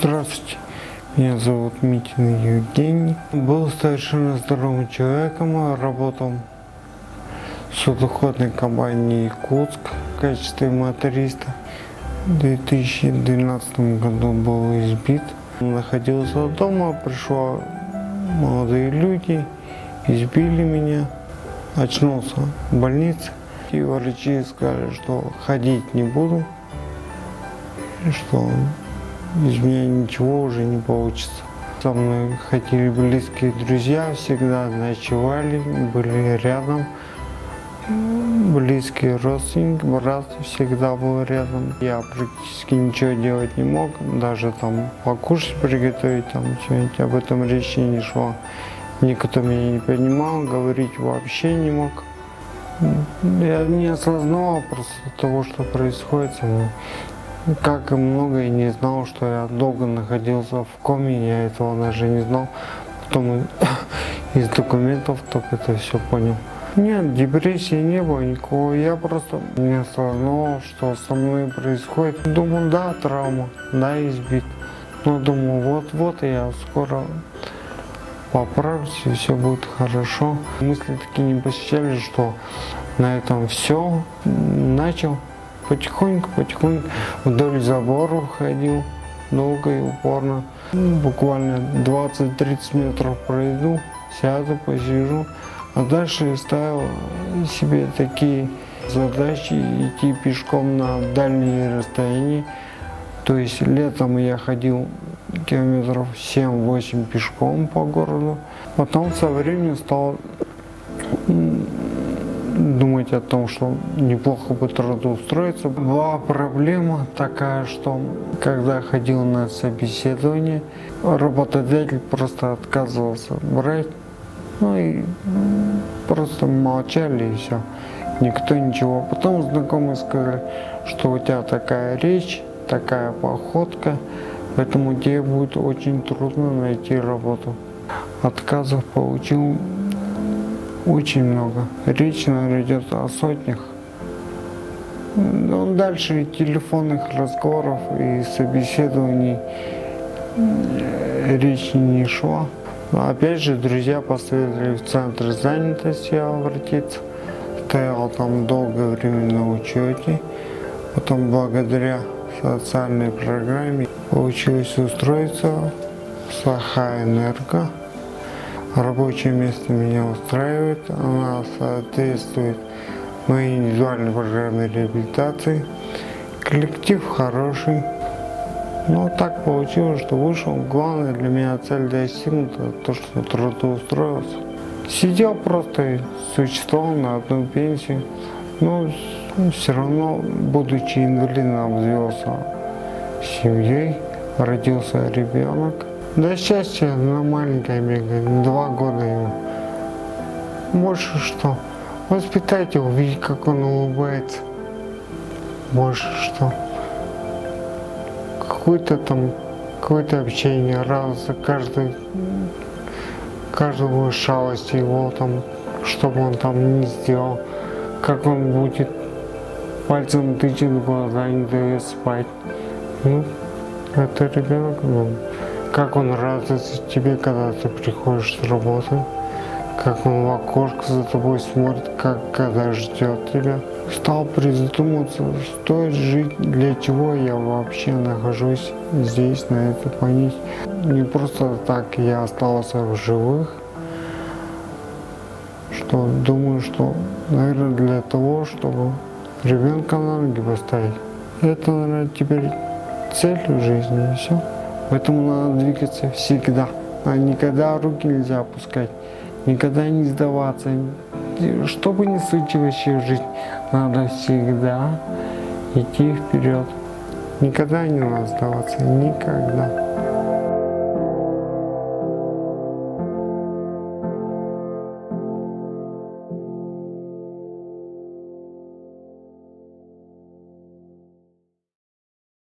Здравствуйте, меня зовут Митин Евгений. Был совершенно здоровым человеком, работал в судоходной компании «Якутск» в качестве моториста. В 2012 году был избит. Находился дома, пришли молодые люди, избили меня. Очнулся в больнице, и врачи сказали, что ходить не буду, что из меня ничего уже не получится. Со мной ходили близкие друзья, всегда ночевали, были рядом. Близкие родственники, брат всегда был рядом. Я практически ничего делать не мог, даже там покушать, приготовить, там что-нибудь, об этом речи не шло. Никто меня не понимал, говорить вообще не мог. Я не осознавал просто того, что происходит со мной. Как и много, и не знал, что я долго находился в коме, я этого даже не знал. Потом из документов только это все понял. Нет, депрессии не было никакого, я просто не осознавал, что со мной происходит. Думал, да, травма, да, избит. Но думал, вот-вот я скоро поправлюсь, и все будет хорошо. Мысли такие не посещали, что на этом все. Начал потихоньку вдоль забора ходил, долго и упорно. Буквально 20-30 метров пройду, сяду, посижу. А дальше ставил себе такие задачи идти пешком на дальние расстояния. То есть летом я ходил километров 7-8 пешком по городу. Потом со временем стал думать о том, что неплохо бы трудоустроиться. Была проблема такая, что когда ходил на собеседование, работодатель просто отказывался брать. Ну и просто молчали и все. Никто ничего. Потом знакомые сказали, что у тебя такая речь, такая походка, поэтому тебе будет очень трудно найти работу. Отказов получил очень много. Речь, наверное, идет о сотнях. Но дальше телефонных разговоров и собеседований речи не шла. Опять же, друзья посоветовали в центр занятости обратиться. Стоял там долгое время на учете. Потом благодаря социальной программе получилось устроиться в Сахаэнерго. Рабочее место меня устраивает. Она соответствует моей индивидуальной программе реабилитации. Коллектив хороший. Но так получилось, что вышел. Главное для меня цель достигнута, то, что трудоустроился. Сидел просто и существовал на одну пенсию. Но все равно, будучи инвалидом, обзавелся семьей, родился ребенок. До счастья на маленькой бегает, 2 года ему. Больше что? Воспитать его, видеть, как он улыбается. Больше что? Какое-то общение, радоваться каждую шалость его там, чтобы он там не сделал, как он будет пальцем тычет в глаза, не дает спать. Ну, это ребенок, как он радуется тебе, когда ты приходишь с работы, как он в окошко за тобой смотрит, когда ждет тебя. Стал призадумываться, стоит жить, для чего я вообще нахожусь здесь, на этой планете. Не просто так я остался в живых, что думаю, что, наверное, для того, чтобы ребенка на ноги поставить. Это, наверное, теперь цель в жизни, и все. Поэтому надо двигаться всегда, а никогда руки нельзя опускать, никогда не сдаваться. Что бы ни случилось в жизни, надо всегда идти вперед. Никогда не надо сдаваться, никогда.